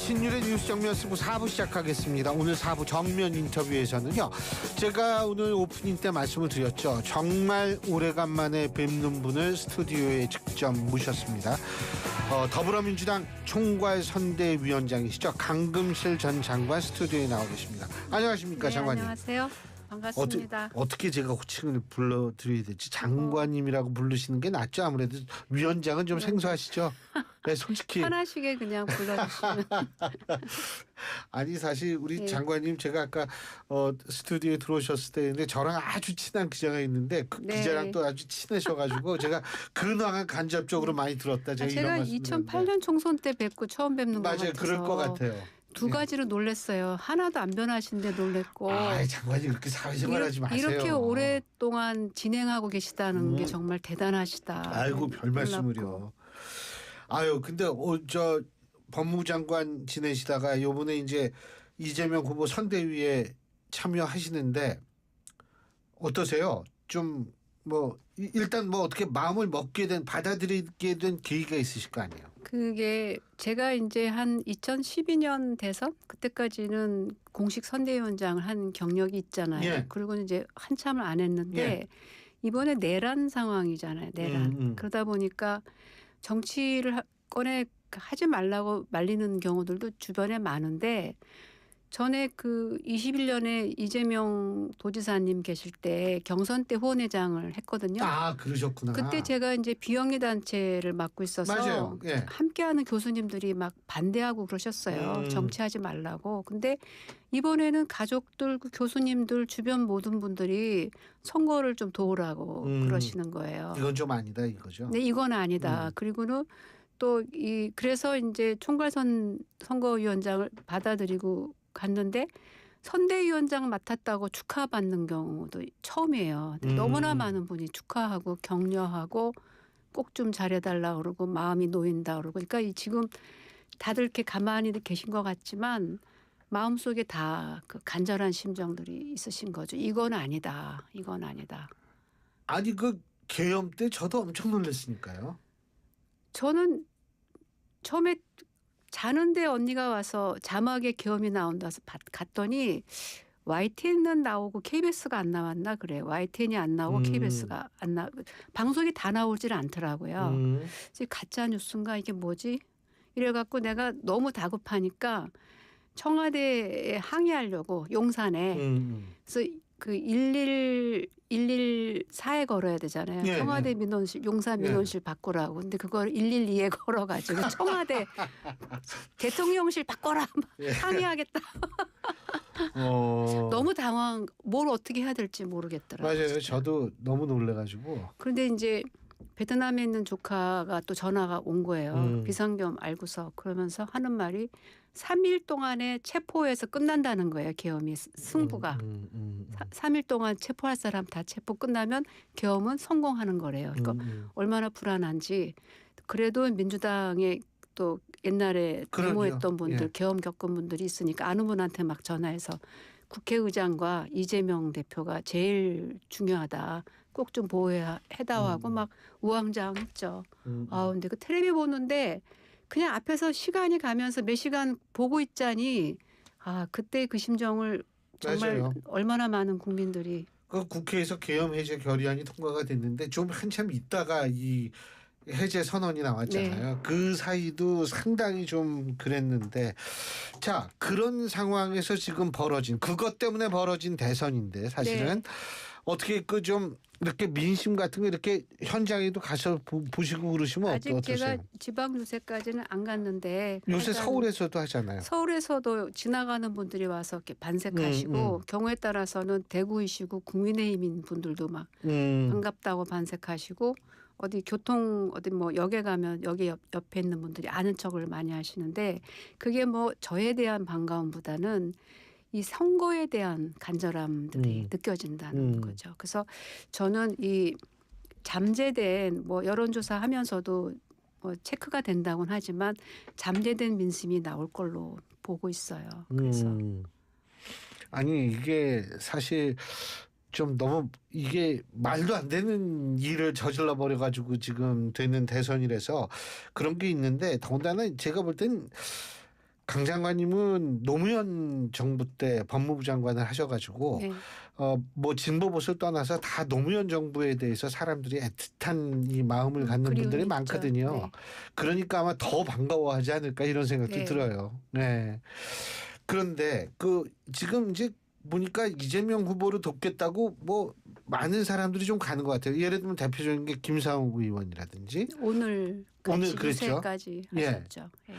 신율의 뉴스 정면 쓰고 4부 시작하겠습니다. 오늘 4부 정면 인터뷰에서는요. 제가 오늘 오프닝 때 말씀을 드렸죠. 정말 오래간만에 뵙는 분을 스튜디오에 직접 모셨습니다. 더불어민주당 총괄선대위원장이시죠. 강금실 전 장관 스튜디오에 나와 계십니다. 안녕하십니까, 네, 장관님. 안녕하세요. 반갑습니다. 어떻게 제가 호칭을 불러드려야 될지 장관님이라고 부르시는 게 낫죠. 아무래도 위원장은 좀 생소하시죠. 네, 솔직히 편하시게 그냥 불러주시면. 아니 사실 우리 네. 장관님 제가 아까 스튜디오에 들어오셨을 때인데 저랑 아주 친한 기자가 있는데 그 네. 기자랑 또 아주 친하셔가지고 제가 근황을 간접적으로 많이 들었다. 제가 2008년 총선 때 뵙고 처음 뵙는 것 맞아요. 같아서 그럴 것 같아요. 두 가지로 놀랐어요. 하나도 안 변하신데 놀랬고. 아, 장관님 그렇게 사회생활하지 마세요. 이렇게 오랫동안 진행하고 계시다는 게 정말 대단하시다. 아이고 별 말씀을요. 아유 근데 저 법무부 장관 지내시다가 요번에 이제 이재명 후보 선대위에 참여하시는데 어떠세요? 좀 뭐 일단 뭐 어떻게 마음을 먹게 된 받아들이게 된 계기가 있으실 거 아니에요? 그게 제가 이제 한 2012년 대선 그때까지는 공식 선대위원장을 한 경력이 있잖아요. 예. 그리고 이제 한참을 안 했는데 예. 이번에 내란 상황이잖아요. 내란. 그러다 보니까 정치를 꺼내 하지 말라고 말리는 경우들도 주변에 많은데 전에 그 21년에 이재명 도지사님 계실 때 경선 때 후원회장을 했거든요. 아 그러셨구나. 그때 제가 이제 비영리 단체를 맡고 있어서 맞아요. 예. 함께하는 교수님들이 막 반대하고 그러셨어요. 정치하지 말라고. 근데 이번에는 가족들, 그 교수님들, 주변 모든 분들이 선거를 좀 도우라고 그러시는 거예요. 이건 좀 아니다 이거죠. 네, 이건 아니다. 그리고는 또 그래서 이제 총괄선 선거위원장을 받아들이고 갔는데 선대위원장 맡았다고 축하받는 경우도 처음이에요. 너무나 많은 분이 축하하고 격려하고 꼭 좀 잘해달라 그러고 마음이 놓인다 그러고 그러니까 지금 다들 이렇게 가만히 계신 것 같지만 마음속에 다 그 간절한 심정들이 있으신 거죠. 이건 아니다. 이건 아니다. 아니 그 계엄 때 저도 엄청 놀랐으니까요. 저는 처음에 자는데 언니가 와서 자막에 계엄이 나온다 해서 갔더니 YTN은 나오고 KBS가 안 나왔나 그래. YTN이 안 나오고 KBS가 안 나. 방송이 다 나오질 않더라고요. 그래서 가짜 뉴스인가 이게 뭐지? 이래갖고 내가 너무 다급하니까 청와대에 항의하려고 용산에 그래서 그 114에 걸어야 되잖아요. 예, 청와대 예. 민원실 용산 민원실 바꾸라고. 근데 그걸 112에 걸어가지고 청와대 대통령실 바꿔라 항의하겠다. 너무 뭘 어떻게 해야 될지 모르겠더라고요. 맞아요. 진짜. 저도 너무 놀래가지고. 그런데 이제 베트남에 있는 조카가 또 전화가 온 거예요. 비상계엄 알고서 그러면서 하는 말이 3일 동안에 체포해서 끝난다는 거예요. 계엄이 승부가. 3일 동안 체포할 사람 다 체포 끝나면 계엄은 성공하는 거래요. 그러니까 얼마나 불안한지. 그래도 민주당에 또 옛날에 데모했던 분들 예. 계엄 겪은 분들이 있으니까 아는 분한테 막 전화해서 국회의장과 이재명 대표가 제일 중요하다. 꼭 좀 보호해다하고 막 우왕좌왕했죠. 근데 그 텔레비 보는데 그냥 앞에서 시간이 가면서 몇 시간 보고 있자니 그때 그 심정을 정말 맞아요. 얼마나 많은 국민들이 그 국회에서 계엄 해제 결의안이 통과가 됐는데 좀 한참 있다가 이 해제 선언이 나왔잖아요. 네. 그 사이도 상당히 좀 그랬는데 자 그런 상황에서 지금 그것 때문에 벌어진 대선인데 사실은 어떻게 그 좀 이렇게 민심 같은 거 이렇게 현장에도 가서 보시고 그러시면 아직 어떠세요? 제가 지방 요새까지는 안 갔는데 요새 하여간 서울에서도 하잖아요. 서울에서도 지나가는 분들이 와서 이렇게 반색하시고 경우에 따라서는 대구이시고 국민의힘인 분들도 막 반갑다고 반색하시고 어디 뭐 역에 가면 여기 옆에 있는 분들이 아는 척을 많이 하시는데 그게 뭐 저에 대한 반가움보다는 이 선거에 대한 간절함들이 느껴진다는 거죠. 그래서 저는 이 잠재된 뭐 여론조사 하면서도 뭐 체크가 된다고는 하지만 잠재된 민심이 나올 걸로 보고 있어요. 그래서 아니 이게 사실 좀 너무 이게 말도 안 되는 일을 저질러 버려 가지고 지금 되는 대선이라서 그런 게 있는데 더군다나 제가 볼 땐 강 장관님은 노무현 정부 때 법무부 장관을 하셔가지고 네. 뭐 진보 보수 떠나서 다 노무현 정부에 대해서 사람들이 애틋한 이 마음을 갖는 그리움이 분들이 있죠. 많거든요. 네. 그러니까 아마 더 반가워하지 않을까 이런 생각도 네. 들어요. 네. 그런데 지금 이제 보니까 이재명 후보를 돕겠다고 뭐 많은 사람들이 좀 가는 것 같아요. 예를 들면 대표적인 게 김상욱 의원이라든지 오늘 그랬죠. 유세까지 예. 하셨죠. 예.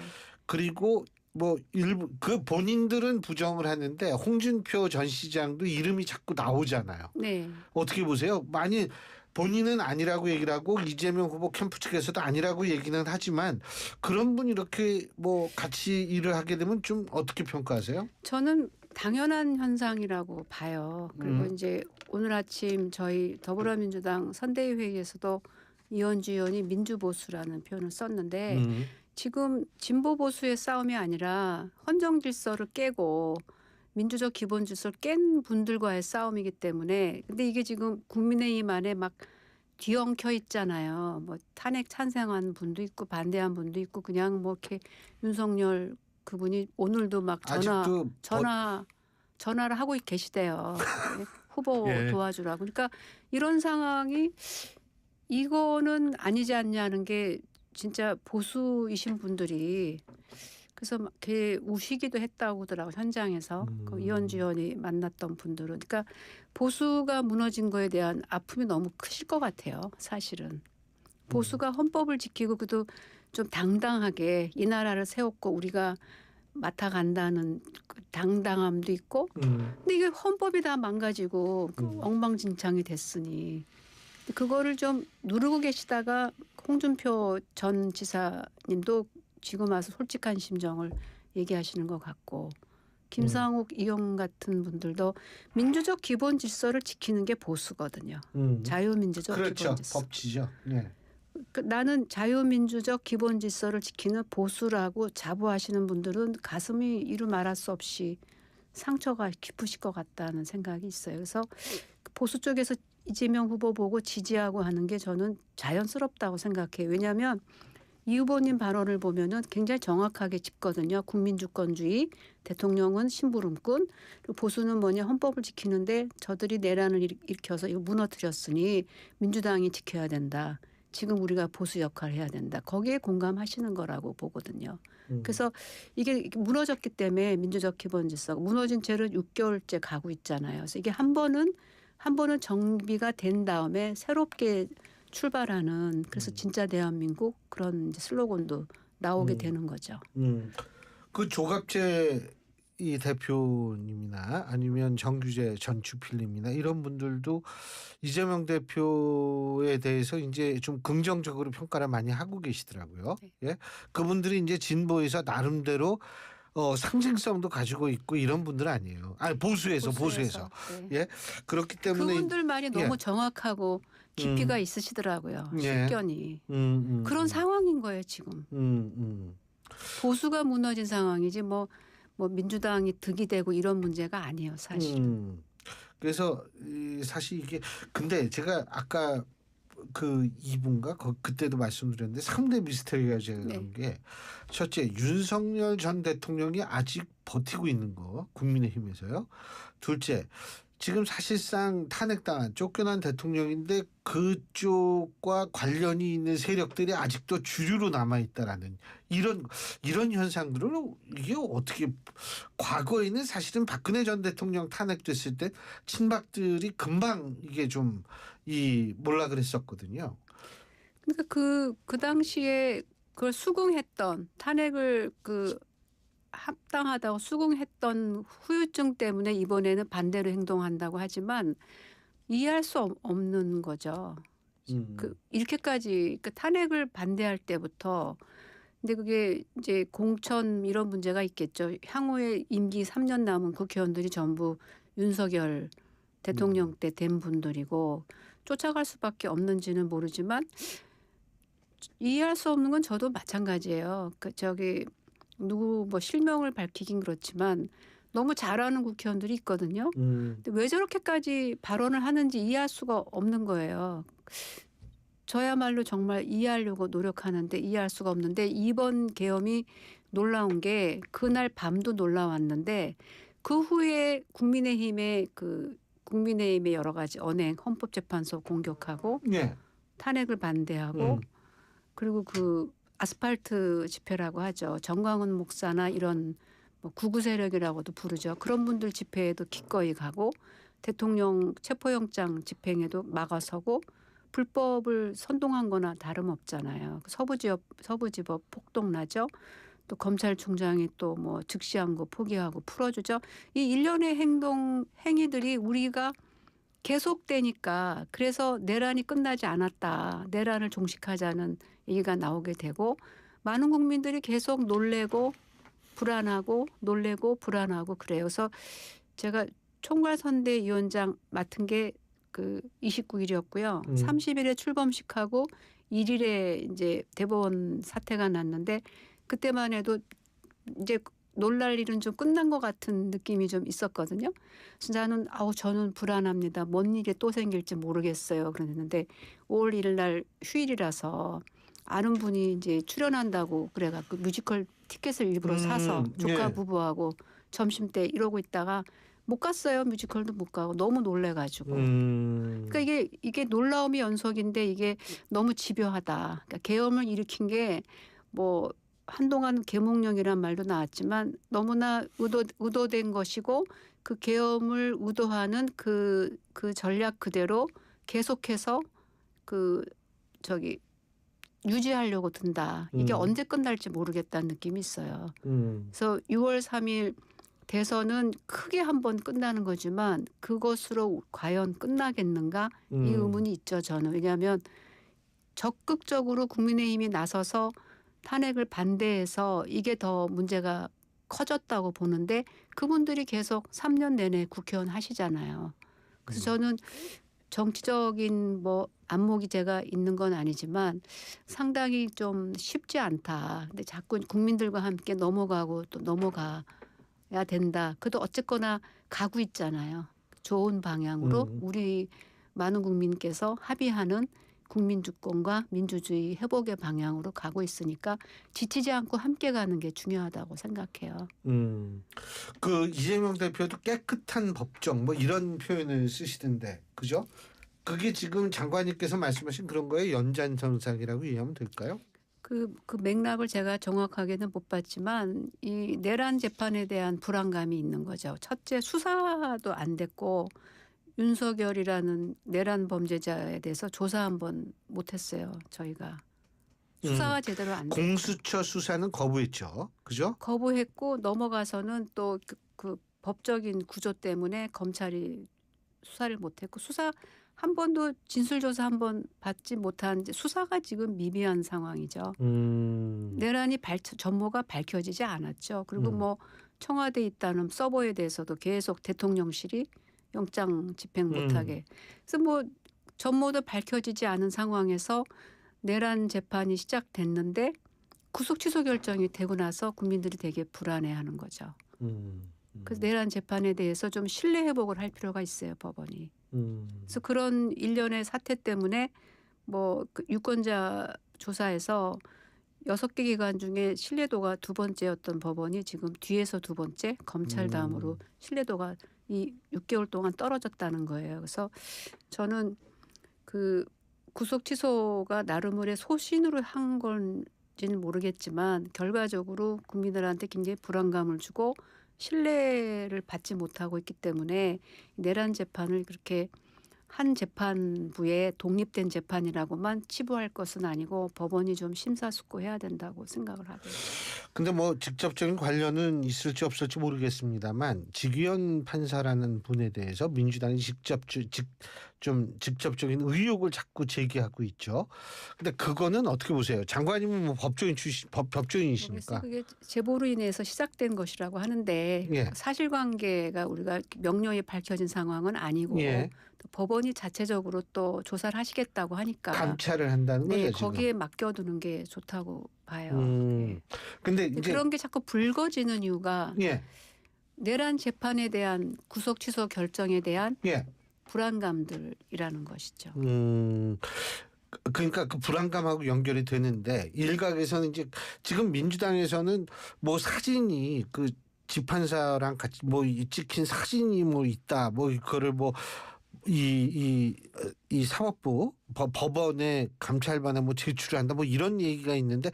그리고 뭐 일부 본인들은 부정을 하는데 홍준표 전 시장도 이름이 자꾸 나오잖아요. 네. 어떻게 보세요? 많이 본인은 아니라고 얘기를 하고 이재명 후보 캠프 측에서도 아니라고 얘기는 하지만 그런 분 이렇게 뭐 같이 일을 하게 되면 좀 어떻게 평가하세요? 저는 당연한 현상이라고 봐요. 그리고 이제 오늘 아침 저희 더불어민주당 선대위 회의에서도 이현주 의원이 민주보수라는 표현을 썼는데 지금 진보 보수의 싸움이 아니라 헌정 질서를 깨고 민주적 기본 질서를 깬 분들과의 싸움이기 때문에 근데 이게 지금 국민의힘 안에 막 뒤엉켜 있잖아요. 뭐 탄핵 찬성한 분도 있고 반대한 분도 있고 그냥 뭐 이렇게 윤석열 그분이 오늘도 막 아직도 전화를 하고 계시대요. 네, 후보 예. 도와주라고. 그러니까 이런 상황이 이거는 아니지 않냐는 게 진짜 보수이신 분들이 그래서 막 이렇게 우시기도 했다고 하더라고 현장에서 그 이현주 의원이 만났던 분들은 그러니까 보수가 무너진 거에 대한 아픔이 너무 크실 것 같아요. 사실은 보수가 헌법을 지키고 그래도 좀 당당하게 이 나라를 세웠고 우리가 맡아간다는 그 당당함도 있고 근데 이게 헌법이 다 망가지고 엉망진창이 됐으니 그거를 좀 누르고 계시다가 홍준표 전 지사님도 지금 와서 솔직한 심정을 얘기하시는 것 같고 김상욱 의원 같은 분들도 민주적 기본 질서를 지키는 게 보수거든요. 자유민주적 그렇죠. 기본 질서. 법치죠. 네. 나는 자유민주적 기본 질서를 지키는 보수라고 자부하시는 분들은 가슴이 이루 말할 수 없이 상처가 깊으실 것 같다는 생각이 있어요. 그래서 보수 쪽에서 이재명 후보 보고 지지하고 하는 게 저는 자연스럽다고 생각해요. 왜냐하면 이 후보님 발언을 보면은 굉장히 정확하게 짚거든요. 국민주권주의, 대통령은 심부름꾼, 그리고 보수는 뭐냐 헌법을 지키는데 저들이 내란을 일으켜서 이거 무너뜨렸으니 민주당이 지켜야 된다. 지금 우리가 보수 역할을 해야 된다. 거기에 공감하시는 거라고 보거든요. 그래서 이게 무너졌기 때문에 민주적 기본 질서가 무너진 채로 6개월째 가고 있잖아요. 그래서 이게 한 번은 정비가 된 다음에 새롭게 출발하는 그래서 진짜 대한민국 그런 이제 슬로건도 나오게 되는 거죠. 그 조갑재 이 대표님이나 아니면 정규재 전 주필님이나 이런 분들도 이재명 대표에 대해서 이제 좀 긍정적으로 평가를 많이 하고 계시더라고요. 네. 예, 그분들이 이제 진보에서 나름대로 상징성도 가지고 있고 이런 분들 아니에요. 아니 보수에서. 네. 예, 그렇기 때문에 그분들 말이 너무 정확하고 깊이가 있으시더라고요. 예. 실견이. 그런 상황인 거예요 지금. 보수가 무너진 상황이지 뭐 민주당이 득이 되고 이런 문제가 아니에요 사실은. 그래서 사실 이게 근데 제가 아까 그 2분가 그때도 말씀드렸는데 3대 미스터리가 제가 그런 게 첫째 윤석열 전 대통령이 아직 버티고 있는 거 국민의힘에서요. 둘째 지금 사실상 탄핵당한 쫓겨난 대통령인데 그쪽과 관련이 있는 세력들이 아직도 주류로 남아있다라는 이런 현상들은 이게 어떻게 과거에는 사실은 박근혜 전 대통령 탄핵됐을 때 친박들이 금방 이게 좀 몰라 그랬었거든요. 그러니까 그 당시에 그걸 수긍했던 탄핵을 합당하다고 수긍했던 후유증 때문에 이번에는 반대로 행동한다고 하지만 이해할 수 없는 거죠. 이렇게까지 탄핵을 반대할 때부터 근데 그게 이제 공천 이런 문제가 있겠죠. 향후에 임기 3년 남은 국회의원들이 전부 윤석열 대통령 때 된 분들이고 쫓아갈 수밖에 없는지는 모르지만 이해할 수 없는 건 저도 마찬가지예요. 누구 실명을 밝히긴 그렇지만 너무 잘하는 국회의원들이 있거든요. 근데 왜 저렇게까지 발언을 하는지 이해할 수가 없는 거예요. 저야말로 정말 이해하려고 노력하는데 이해할 수가 없는데 이번 계엄이 놀라운 게 그날 밤도 놀라웠는데 그 후에 국민의힘의 여러 가지 언행, 헌법재판소 공격하고 예. 탄핵을 반대하고 그리고 그 아스팔트 집회라고 하죠. 정광훈 목사나 이런 뭐 구구 세력이라고도 부르죠. 그런 분들 집회에도 기꺼이 가고 대통령 체포영장 집행에도 막아서고 불법을 선동한 거나 다름없잖아요. 서부지법 폭동나죠. 또 검찰총장이 또 뭐 즉시한 거 포기하고 풀어주죠. 이 일련의 행위들이 우리가 계속되니까 그래서 내란이 끝나지 않았다. 내란을 종식하자는 얘기가 나오게 되고 많은 국민들이 계속 놀래고 불안하고 그래요. 그래서 제가 총괄선대위원장 맡은 게 그 29일이었고요. 30일에 출범식하고 1일에 이제 대법원 사태가 났는데 그때만 해도 이제 놀랄 일은 좀 끝난 것 같은 느낌이 좀 있었거든요. 그래서 저는 불안합니다. 뭔 일이 또 생길지 모르겠어요. 그랬는데 5월 1일 날 휴일이라서 아는 분이 이제 출연한다고 그래갖고 뮤지컬 티켓을 일부러 사서 조카 예. 부부하고 점심 때 이러고 있다가 못 갔어요. 뮤지컬도 못 가고 너무 놀래가지고. 그러니까 이게 놀라움이 연속인데 이게 너무 집요하다. 그러니까 계엄을 일으킨 게 뭐 한동안 계몽령이란 말도 나왔지만 너무나 의도된 것이고 그 계엄을 의도하는 그 전략 그대로 계속해서 유지하려고 든다. 이게 언제 끝날지 모르겠다는 느낌이 있어요. 그래서 6월 3일 대선은 크게 한번 끝나는 거지만 그것으로 과연 끝나겠는가 이 의문이 있죠. 저는. 왜냐하면 적극적으로 국민의힘이 나서서 탄핵을 반대해서 이게 더 문제가 커졌다고 보는데 그분들이 계속 3년 내내 국회의원 하시잖아요. 그래서 저는 정치적인 뭐 안목이 제가 있는 건 아니지만 상당히 좀 쉽지 않다. 근데 자꾸 국민들과 함께 넘어가고 또 넘어가야 된다. 그래도 어쨌거나 가고 있잖아요. 좋은 방향으로 우리 많은 국민께서 합의하는 국민주권과 민주주의 회복의 방향으로 가고 있으니까 지치지 않고 함께 가는 게 중요하다고 생각해요. 그 이재명 대표도 깨끗한 법정 뭐 이런 표현을 쓰시던데 그죠? 그게 지금 장관님께서 말씀하신 그런 거에 연장선상이라고 이해하면 될까요? 그 맥락을 제가 정확하게는 못 봤지만 이 내란 재판에 대한 불안감이 있는 거죠. 첫째 수사도 안 됐고 윤석열이라는 내란 범죄자에 대해서 조사 한번 못했어요. 저희가. 수사가 제대로 안 됐고. 공수처 수사는 거부했죠. 그죠? 거부했고 넘어가서는 또 그 법적인 구조 때문에 검찰이 수사를 못했고 수사 한 번도 진술조사 한 번 받지 못한 수사가 지금 미비한 상황이죠. 내란이 전모가 밝혀지지 않았죠. 그리고 뭐 청와대에 있다는 서버에 대해서도 계속 대통령실이 영장 집행 못하게. 그래서 뭐 전모도 밝혀지지 않은 상황에서 내란 재판이 시작됐는데 구속 취소 결정이 되고 나서 국민들이 되게 불안해하는 거죠. 그래서 내란 재판에 대해서 좀 신뢰 회복을 할 필요가 있어요, 법원이. 그래서 그런 일련의 사태 때문에 뭐 그 유권자 조사에서 6개 기관 중에 신뢰도가 2번째였던 법원이 지금 뒤에서 2번째, 검찰 다음으로 신뢰도가 이 6개월 동안 떨어졌다는 거예요. 그래서 저는 그 구속 취소가 나름의 소신으로 한 건지는 모르겠지만 결과적으로 국민들한테 굉장히 불안감을 주고 신뢰를 받지 못하고 있기 때문에 내란 재판을 그렇게 한 재판부에 독립된 재판이라고만 치부할 것은 아니고 법원이 좀 심사숙고해야 된다고 생각을 하고 있습니다. 근데 뭐 직접적인 관련은 있을지 없을지 모르겠습니다만 직위원 판사라는 분에 대해서 민주당이 직접적인 의혹을 자꾸 제기하고 있죠. 근데 그거는 어떻게 보세요? 장관님은 뭐 법조인이시니까. 그게 제보로 인해서 시작된 것이라고 하는데 예. 사실관계가 우리가 명료히 밝혀진 상황은 아니고 예. 또 법원이 자체적으로 또 조사를 하시겠다고 하니까 감찰을 한다는 거죠. 네, 지금. 거기에 맡겨두는 게 좋다고 봐요. 예. 근데 이제 그런 게 자꾸 불거지는 이유가 예. 내란 재판에 대한 구속 취소 결정에 대한 예. 불안감들이라는 것이죠. 그러니까 그 불안감하고 연결이 되는데 일각에서는 이제 지금 민주당에서는 뭐 사진이 그 집판사랑 같이 뭐 찍힌 사진이 뭐 있다 뭐 그거를 뭐 이 사법부 법원에 감찰반에 뭐 제출한다 뭐 이런 얘기가 있는데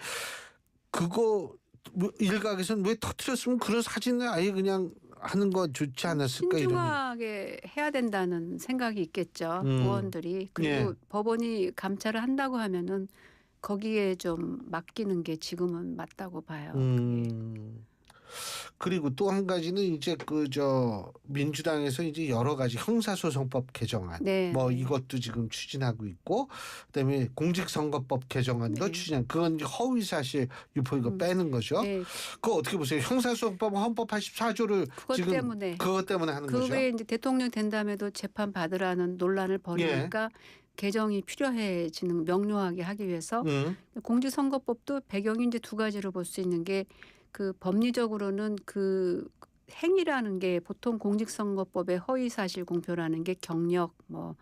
그거 뭐 일각에서는 왜 터뜨렸으면 그런 사진을 아예 그냥 하는 거 좋지 않았을까 이런. 신중하게 해야 된다는 생각이 있겠죠. 의원들이. 그리고 예. 법원이 감찰을 한다고 하면은 거기에 좀 맡기는 게 지금은 맞다고 봐요. 그리고 또 한 가지는 이제 그 저 민주당에서 이제 여러 가지 형사소송법 개정안 네, 뭐 네. 이것도 지금 추진하고 있고 그다음에 공직선거법 개정안도 네. 추진. 그건 이제 허위사실 유포 이거 빼는 거죠. 네. 그거 어떻게 보세요? 형사소송법 헌법 84조를 그것 지금 때문에 그것 때문에 하는 거죠. 그게 이제 대통령 된 다음에도 재판 받으라는 논란을 벌이니까 개정이 필요해지는 명료하게 하기 위해서 공직선거법도 배경이 이제 두 가지로 볼 수 있는 게 그 법리적으로는 그 행위라는 게 보통 공직선거법의 허위사실 공표라는 게 경력, 뭐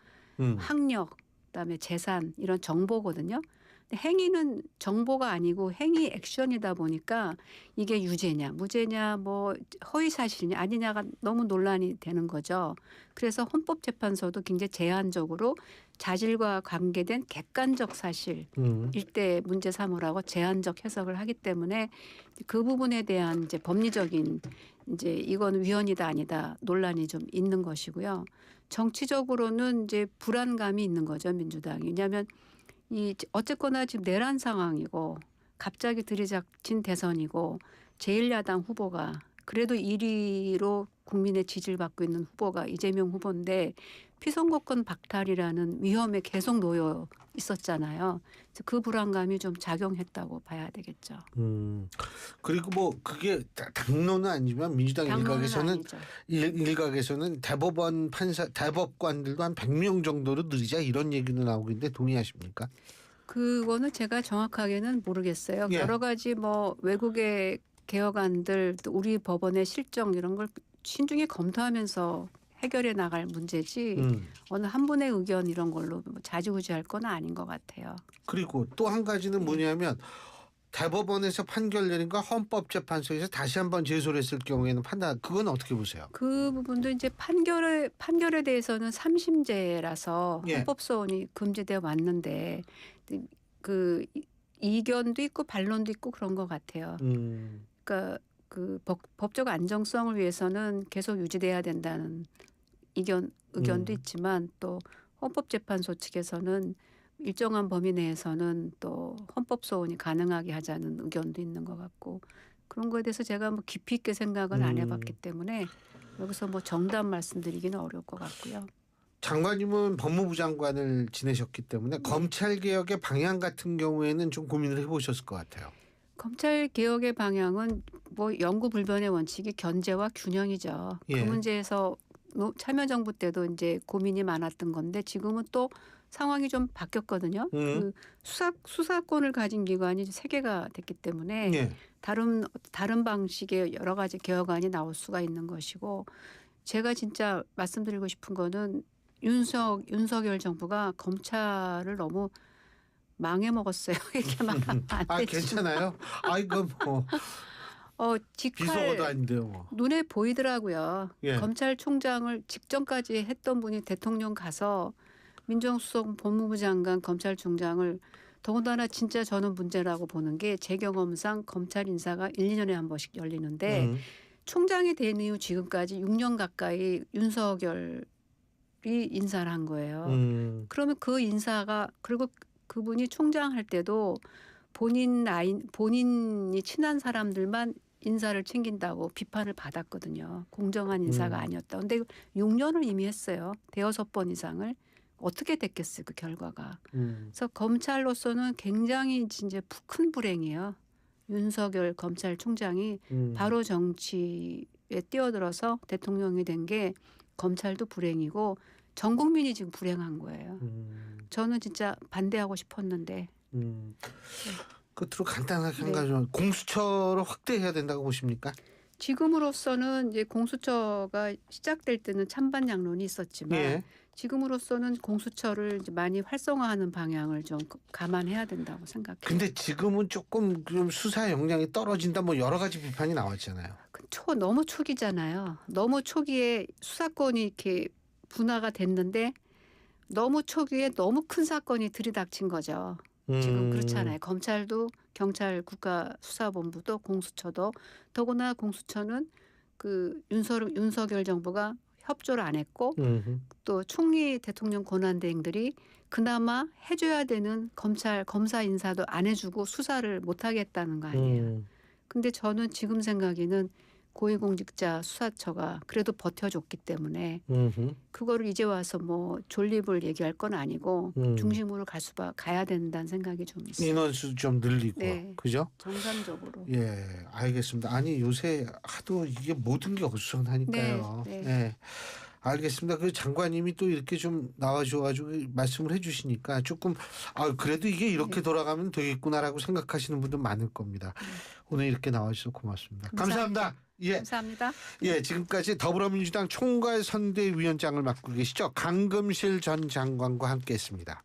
학력, 그다음에 재산 이런 정보거든요. 근데 행위는 정보가 아니고 행위 액션이다 보니까 이게 유죄냐, 무죄냐, 뭐 허위사실이냐 아니냐가 너무 논란이 되는 거죠. 그래서 헌법재판소도 굉장히 제한적으로 자질과 관계된 객관적 사실 일대 문제 삼으라고 제한적 해석을 하기 때문에 그 부분에 대한 이제 법리적인 이제 이건 위헌이다 아니다 논란이 좀 있는 것이고요. 정치적으로는 이제 불안감이 있는 거죠, 민주당이. 왜냐하면 이 어쨌거나 지금 내란 상황이고 갑자기 들이닥친 대선이고 제1야당 후보가 그래도 1위로 국민의 지지를 받고 있는 후보가 이재명 후보인데 피선거권 박탈이라는 위험에 계속 놓여 있었잖아요. 그래서 그 불안감이 좀 작용했다고 봐야 되겠죠. 그리고 뭐 그게 당론은 아니지만 민주당 당론은 일각에서는 아니죠. 일각에서는 대법원 판사 대법관들도 한 100명 정도로 늘리자 이런 얘기도 나오고 있는데 동의하십니까? 그거는 제가 정확하게는 모르겠어요. 예. 여러 가지 뭐 외국의 개혁안들 또 우리 법원의 실정 이런 걸 신중히 검토하면서 해결해 나갈 문제지 어느 한 분의 의견 이런 걸로 뭐 좌지우지할 건 아닌 것 같아요. 그리고 또 한 가지는 뭐냐면 대법원에서 판결 내린 거 헌법재판소에서 다시 한번 제소를 했을 경우에는 판단 그건 어떻게 보세요? 그 부분도 이제 판결에 대해서는 삼심제라서 예. 헌법소원이 금지되어 왔는데 그 이견도 있고 반론도 있고 그런 것 같아요. 그러니까 그 법적 안정성을 위해서는 계속 유지돼야 된다는 의견도 있지만 또 헌법재판소 측에서는 일정한 범위 내에서는 또 헌법소원이 가능하게 하자는 의견도 있는 것 같고 그런 거에 대해서 제가 뭐 깊이 있게 생각은 안 해봤기 때문에 여기서 뭐 정답 말씀드리기는 어려울 것 같고요. 장관님은 법무부 장관을 지내셨기 때문에 검찰 개혁의 방향 같은 경우에는 좀 고민을 해보셨을 것 같아요. 검찰 개혁의 방향은 뭐 영구불변의 원칙이 견제와 균형이죠. 예. 그 문제에서 참여정부 때도 이제 고민이 많았던 건데 지금은 또 상황이 좀 바뀌었거든요. 그 수사권을 가진 기관이 3개가 됐기 때문에 예. 다른 방식의 여러 가지 개혁안이 나올 수가 있는 것이고 제가 진짜 말씀드리고 싶은 거는 윤석열 정부가 검찰을 너무 망해 먹었어요. 이렇게 말하면 안 아 되지만. 괜찮아요? 아 이거 뭐 비속어도 아닌데요. 뭐. 눈에 보이더라고요. 예. 검찰총장을 직전까지 했던 분이 대통령 가서 민정수석 법무부 장관 검찰총장을 더군다나 진짜 저는 문제라고 보는 게 제 경험상 검찰 인사가 1, 2년에 한 번씩 열리는데 총장이 된 이후 지금까지 6년 가까이 윤석열이 인사를 한 거예요. 그러면 그 인사가 그리고 그분이 총장 할 때도 본인이 친한 사람들만 인사를 챙긴다고 비판을 받았거든요. 공정한 인사가 아니었다. 근데 6년을 이미 했어요. 6번 이상을. 어떻게 됐겠어요, 그 결과가. 그래서 검찰로서는 굉장히 이제 큰 불행이에요. 윤석열 검찰총장이 바로 정치에 뛰어들어서 대통령이 된 게 검찰도 불행이고 전 국민이 지금 불행한 거예요. 저는 진짜 반대하고 싶었는데. 끝으로 간단하게 한 가지 공수처를 확대해야 된다고 보십니까? 지금으로서는 이제 공수처가 시작될 때는 찬반 양론이 있었지만 예. 지금으로서는 공수처를 이제 많이 활성화하는 방향을 좀 감안해야 된다고 생각해요. 근데 지금은 조금 좀 수사 역량이 떨어진다 뭐 여러 가지 비판이 나왔잖아요. 너무 초기잖아요. 너무 초기에 수사권이 이렇게 분화가 됐는데 너무 초기에 너무 큰 사건이 들이닥친 거죠. 지금 그렇잖아요. 검찰도 경찰 국가수사본부도 공수처도 더구나 공수처는 그 윤석열 정부가 협조를 안 했고 또 총리 대통령 권한대행들이 그나마 해줘야 되는 검사 인사도 안 해주고 수사를 못 하겠다는 거 아니에요. 근데 저는 지금 생각에는 고위공직자 수사처가 그래도 버텨줬기 때문에 그거를 이제 와서 뭐 존립을 얘기할 건 아니고 중심으로 가야 된다는 생각이 좀 있어요. 인원수 좀 늘리고 네. 그죠? 정상적으로. 예, 알겠습니다. 아니 요새 하도 이게 모든 게 어수선하니까요. 네, 네. 예, 알겠습니다. 그 장관님이 또 이렇게 좀 나와줘가지고 말씀을 해주시니까 조금 그래도 이게 이렇게 돌아가면 되겠구나라고 생각하시는 분들 많을 겁니다. 오늘 이렇게 나와주셔서 고맙습니다. 감사합니다. 예. 감사합니다. 예, 지금까지 더불어민주당 총괄선대위원장을 맡고 계시죠. 강금실 전 장관과 함께했습니다.